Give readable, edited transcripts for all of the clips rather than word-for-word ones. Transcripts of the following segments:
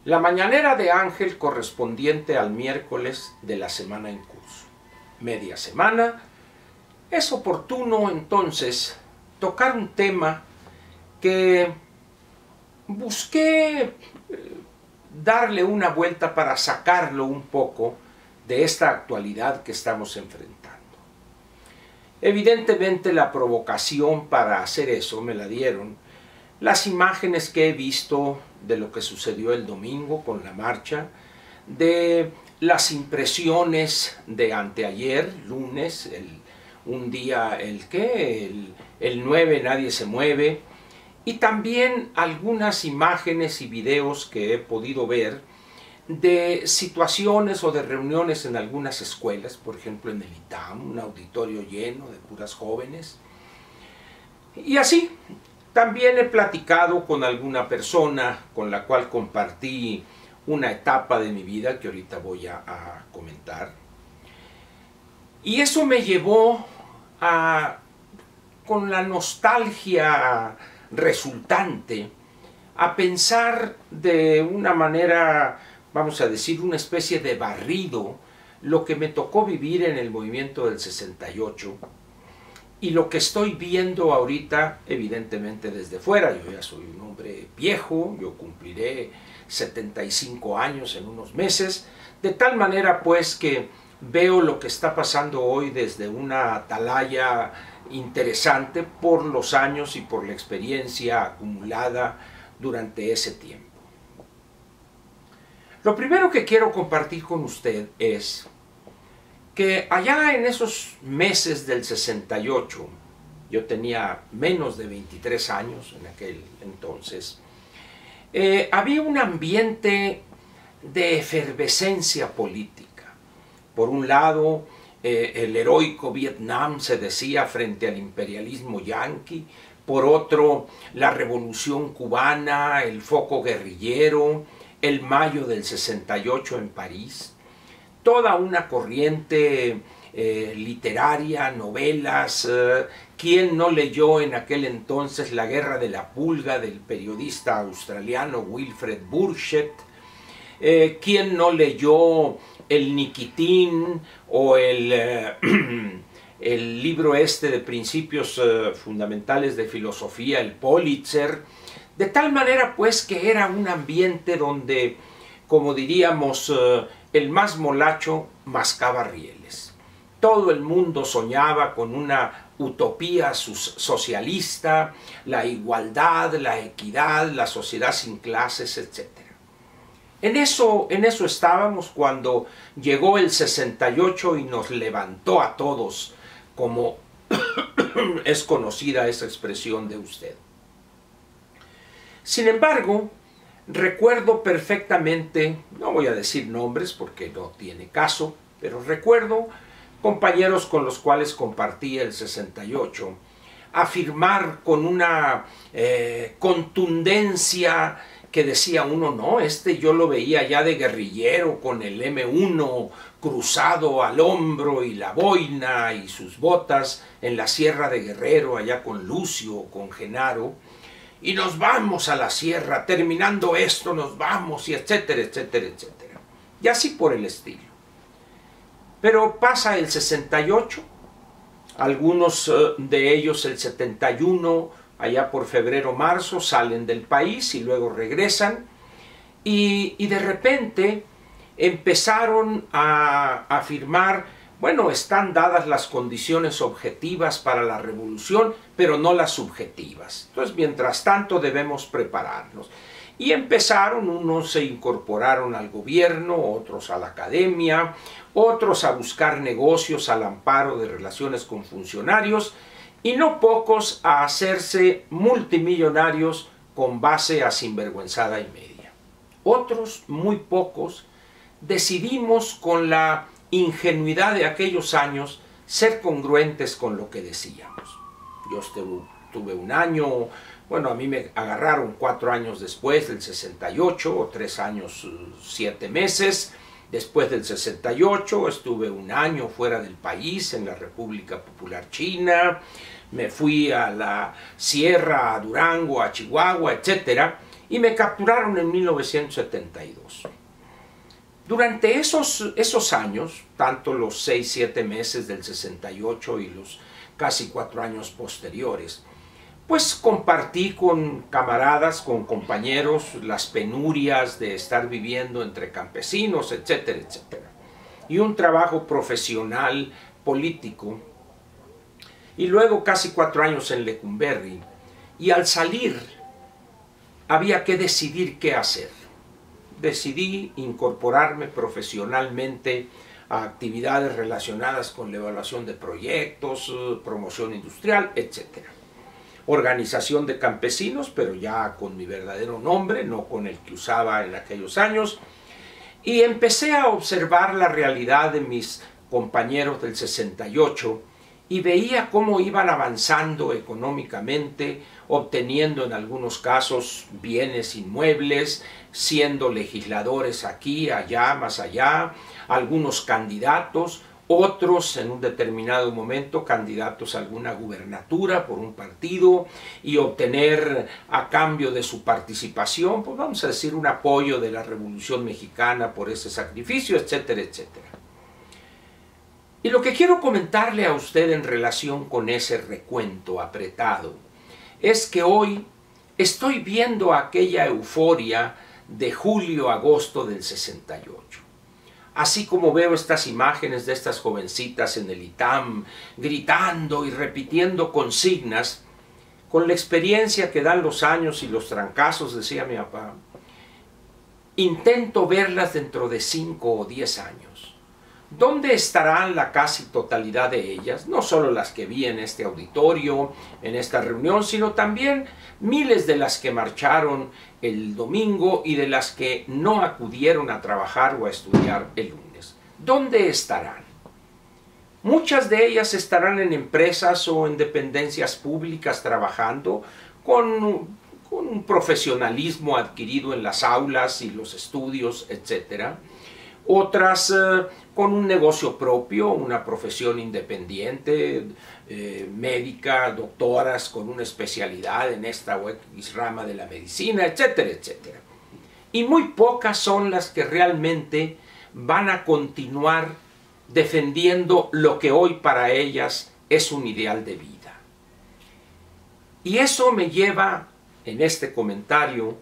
La mañanera de Ángel correspondiente al miércoles de la semana en curso. Media semana. Es oportuno entonces tocar un tema que busqué darle una vuelta para sacarlo un poco de esta actualidad que estamos enfrentando. Evidentemente la provocación para hacer eso me la dieron las imágenes que he visto de lo que sucedió el domingo con la marcha, de las impresiones de anteayer, lunes, un día el 9 nadie se mueve, y también algunas imágenes y videos que he podido ver de situaciones o de reuniones en algunas escuelas, por ejemplo en el ITAM, un auditorio lleno de puras jóvenes. Y así, también he platicado con alguna persona con la cual compartí una etapa de mi vida que ahorita voy a comentar. Y eso me llevó con la nostalgia resultante, a pensar de una manera, vamos a decir, una especie de barrido, lo que me tocó vivir en el movimiento del 68 y lo que estoy viendo ahorita, evidentemente desde fuera. Yo ya soy un hombre viejo, yo cumpliré 75 años en unos meses, de tal manera pues que veo lo que está pasando hoy desde una atalaya interesante por los años y por la experiencia acumulada durante ese tiempo. Lo primero que quiero compartir con usted es que allá en esos meses del 68, yo tenía menos de 23 años en aquel entonces, había un ambiente de efervescencia política. Por un lado, el heroico Vietnam se decía frente al imperialismo yanqui, por otro, la revolución cubana, el foco guerrillero, el mayo del 68 en París, toda una corriente literaria, novelas. ¿Quién no leyó en aquel entonces La guerra de la pulga del periodista australiano Wilfred Burchett? ¿Quién no leyó el Nikitín o el libro de principios fundamentales de filosofía, el Pulitzer? De tal manera pues que era un ambiente donde, como diríamos, el más molacho mascaba rieles. Todo el mundo soñaba con una utopía socialista, la igualdad, la equidad, la sociedad sin clases, etc. En eso estábamos cuando llegó el 68 y nos levantó a todos, como es conocida esa expresión de usted. Sin embargo, recuerdo perfectamente, no voy a decir nombres porque no tiene caso, pero recuerdo compañeros con los cuales compartí el 68, afirmar con una contundencia que decía uno, no, yo lo veía ya de guerrillero con el M1 cruzado al hombro y la boina y sus botas en la Sierra de Guerrero, allá con Lucio, con Genaro, y nos vamos a la sierra, terminando esto nos vamos, y etcétera, etcétera, etcétera. Y así por el estilo. Pero pasa el 68, algunos de ellos el 71, allá por febrero, marzo, salen del país y luego regresan, y de repente empezaron a afirmar, bueno, están dadas las condiciones objetivas para la revolución, pero no las subjetivas. Entonces, mientras tanto, debemos prepararnos. Y empezaron, unos se incorporaron al gobierno, otros a la academia, otros a buscar negocios al amparo de relaciones con funcionarios, y no pocos a hacerse multimillonarios con base a sinvergüenzada y media. Otros, muy pocos, decidimos con la ingenuidad de aquellos años ser congruentes con lo que decíamos. Yo tuve un año, bueno, a mí me agarraron 4 años después del 68, o 3 años 7 meses. Después del 68 estuve un año fuera del país, en la República Popular China, me fui a la sierra, a Durango, a Chihuahua, etc. y me capturaron en 1972. Durante esos años, tanto los 6-7 meses del 68 y los casi 4 años posteriores, pues compartí con camaradas, con compañeros, las penurias de estar viviendo entre campesinos, etcétera, etcétera. Y un trabajo profesional, político. Y luego casi 4 años en Lecumberri. Y al salir, había que decidir qué hacer. Decidí incorporarme profesionalmente a actividades relacionadas con la evaluación de proyectos, promoción industrial, etcétera. Organización de campesinos, pero ya con mi verdadero nombre, no con el que usaba en aquellos años, y empecé a observar la realidad de mis compañeros del 68 y veía cómo iban avanzando económicamente, obteniendo en algunos casos bienes inmuebles, siendo legisladores aquí, allá, más allá, algunos candidatos, otros en un determinado momento candidatos a alguna gubernatura por un partido y obtener a cambio de su participación, pues vamos a decir, un apoyo de la Revolución Mexicana por ese sacrificio, etcétera, etcétera. Y lo que quiero comentarle a usted en relación con ese recuento apretado es que hoy estoy viendo aquella euforia de julio-agosto del 68. Así como veo estas imágenes de estas jovencitas en el ITAM, gritando y repitiendo consignas, con la experiencia que dan los años y los trancazos, decía mi papá, intento verlas dentro de 5 o 10 años. ¿Dónde estarán la casi totalidad de ellas? No solo las que vi en este auditorio, en esta reunión, sino también miles de las que marcharon el domingo y de las que no acudieron a trabajar o a estudiar el lunes. ¿Dónde estarán? Muchas de ellas estarán en empresas o en dependencias públicas trabajando con un profesionalismo adquirido en las aulas y los estudios, etcétera. Otras con un negocio propio, una profesión independiente, médica, doctoras con una especialidad en esta o X rama de la medicina, etcétera, etcétera. Y muy pocas son las que realmente van a continuar defendiendo lo que hoy para ellas es un ideal de vida. Y eso me lleva, en este comentario,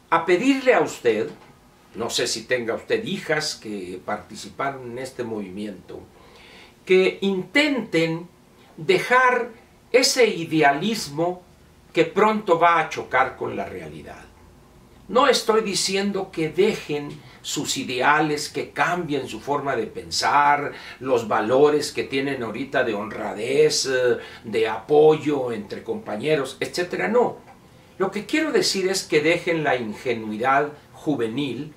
a pedirle a usted, no sé si tenga usted hijas que participaron en este movimiento, que intenten dejar ese idealismo que pronto va a chocar con la realidad. No estoy diciendo que dejen sus ideales, que cambien su forma de pensar, los valores que tienen ahorita de honradez, de apoyo entre compañeros, etc. No. Lo que quiero decir es que dejen la ingenuidad juvenil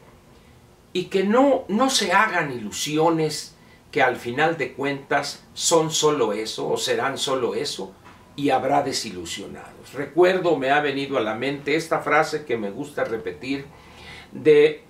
y que no se hagan ilusiones que al final de cuentas son solo eso o serán solo eso y habrá desilusionados. Recuerdo, me ha venido a la mente esta frase que me gusta repetir de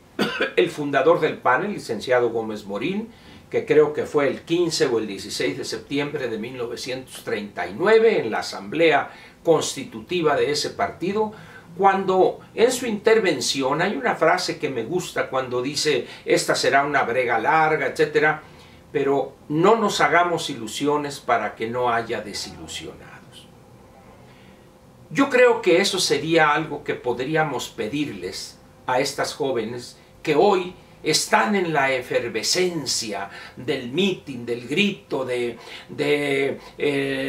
el fundador del PAN, el licenciado Gómez Morín, que creo que fue el 15 o el 16 de septiembre de 1939 en la asamblea constitutiva de ese partido, cuando en su intervención hay una frase que me gusta cuando dice esta será una brega larga, etcétera, pero no nos hagamos ilusiones para que no haya desilusionados. Yo creo que eso sería algo que podríamos pedirles a estas jóvenes que hoy están en la efervescencia del mitin, del grito, de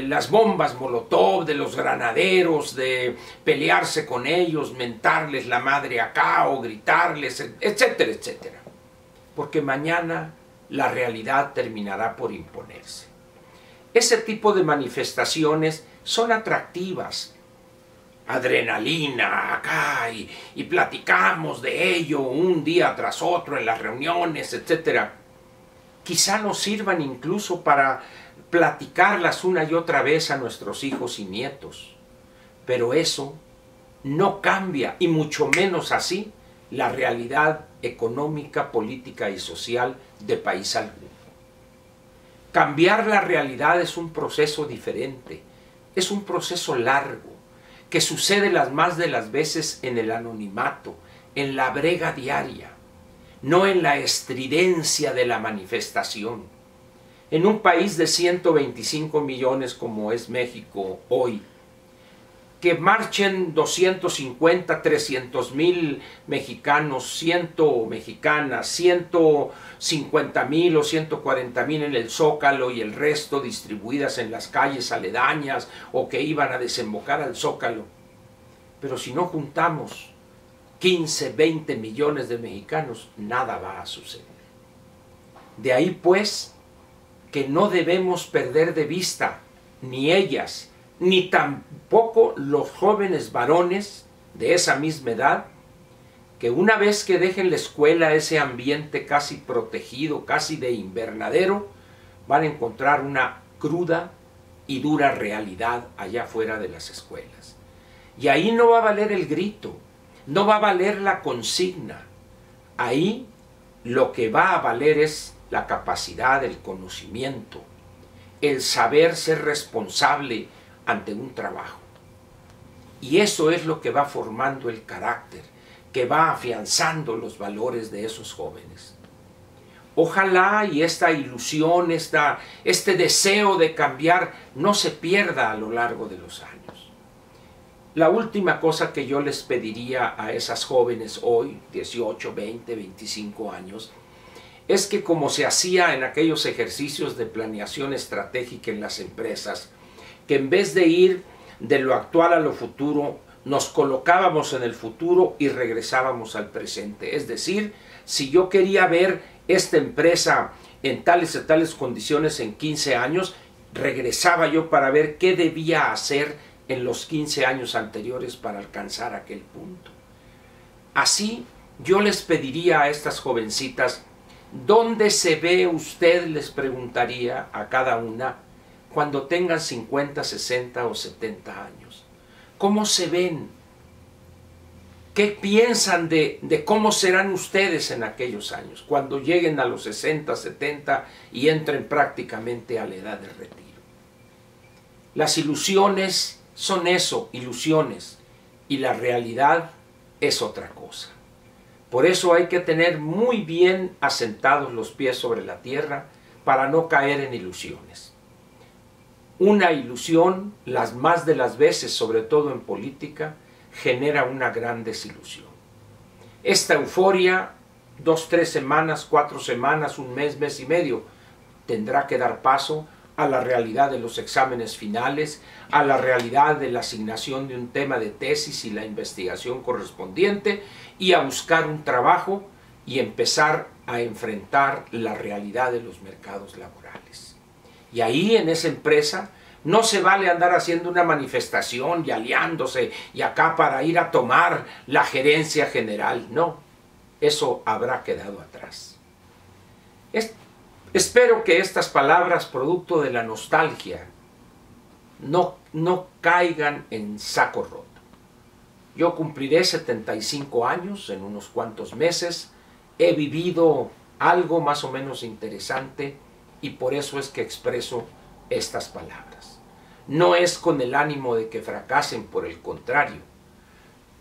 las bombas molotov, de los granaderos, de pelearse con ellos, mentarles la madre acá o gritarles, etcétera, etcétera. Porque mañana la realidad terminará por imponerse. Ese tipo de manifestaciones son atractivas. Adrenalina acá y platicamos de ello un día tras otro en las reuniones, etc. Quizá nos sirvan incluso para platicarlas una y otra vez a nuestros hijos y nietos. Pero eso no cambia, y mucho menos así, la realidad económica, política y social de país alguno. Cambiar la realidad es un proceso diferente, es un proceso largo, que sucede las más de las veces en el anonimato, en la brega diaria, no en la estridencia de la manifestación. En un país de 125 millones como es México hoy, que marchen 250, 300 mil mexicanos, 100 mexicanas, 150 mil o 140 mil en el Zócalo y el resto distribuidas en las calles aledañas o que iban a desembocar al Zócalo. Pero si no juntamos 15, 20 millones de mexicanos, nada va a suceder. De ahí pues que no debemos perder de vista ni ellas, ni tampoco los jóvenes varones de esa misma edad, que una vez que dejen la escuela, ese ambiente casi protegido, casi de invernadero, van a encontrar una cruda y dura realidad allá fuera de las escuelas. Y ahí no va a valer el grito, no va a valer la consigna. Ahí lo que va a valer es la capacidad, el conocimiento, el saber ser responsable ante un trabajo. Y eso es lo que va formando el carácter, que va afianzando los valores de esos jóvenes. Ojalá y esta ilusión, este deseo de cambiar no se pierda a lo largo de los años. La última cosa que yo les pediría a esas jóvenes hoy, 18, 20, 25 años, es que como se hacía en aquellos ejercicios de planeación estratégica en las empresas, que en vez de ir de lo actual a lo futuro, nos colocábamos en el futuro y regresábamos al presente. Es decir, si yo quería ver esta empresa en tales y tales condiciones en 15 años, regresaba yo para ver qué debía hacer en los 15 años anteriores para alcanzar aquel punto. Así, yo les pediría a estas jovencitas, ¿dónde se ve usted? Les preguntaría a cada una, cuando tengan 50, 60 o 70 años. ¿Cómo se ven? ¿Qué piensan de cómo serán ustedes en aquellos años, cuando lleguen a los 60, 70 y entren prácticamente a la edad de retiro? Las ilusiones son eso, ilusiones, y la realidad es otra cosa. Por eso hay que tener muy bien asentados los pies sobre la tierra para no caer en ilusiones. Una ilusión, las más de las veces, sobre todo en política, genera una gran desilusión. Esta euforia, 2, 3 semanas, 4 semanas, un mes, mes y medio, tendrá que dar paso a la realidad de los exámenes finales, a la realidad de la asignación de un tema de tesis y la investigación correspondiente, y a buscar un trabajo y empezar a enfrentar la realidad de los mercados laborales. Y ahí en esa empresa no se vale andar haciendo una manifestación y aliándose y acá para ir a tomar la gerencia general. No, eso habrá quedado atrás. Espero que estas palabras, producto de la nostalgia, no caigan en saco roto. Yo cumpliré 75 años en unos cuantos meses. He vivido algo más o menos interesante y por eso es que expreso estas palabras. No es con el ánimo de que fracasen, por el contrario.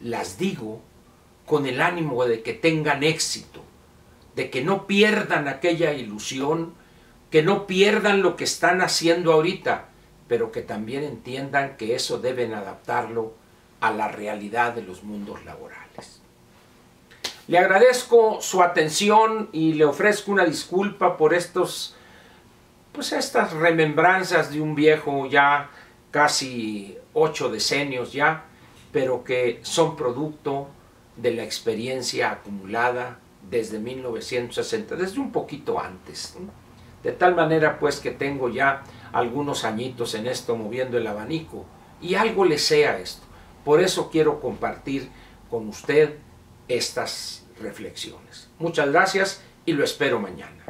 Las digo con el ánimo de que tengan éxito, de que no pierdan aquella ilusión, que no pierdan lo que están haciendo ahorita, pero que también entiendan que eso deben adaptarlo a la realidad de los mundos laborales. Le agradezco su atención y le ofrezco una disculpa por estas remembranzas de un viejo ya casi 8 decenios ya, pero que son producto de la experiencia acumulada desde 1960, desde un poquito antes, ¿no? De tal manera pues que tengo ya algunos añitos en esto moviendo el abanico y algo le sé a esto. Por eso quiero compartir con usted estas reflexiones. Muchas gracias y lo espero mañana.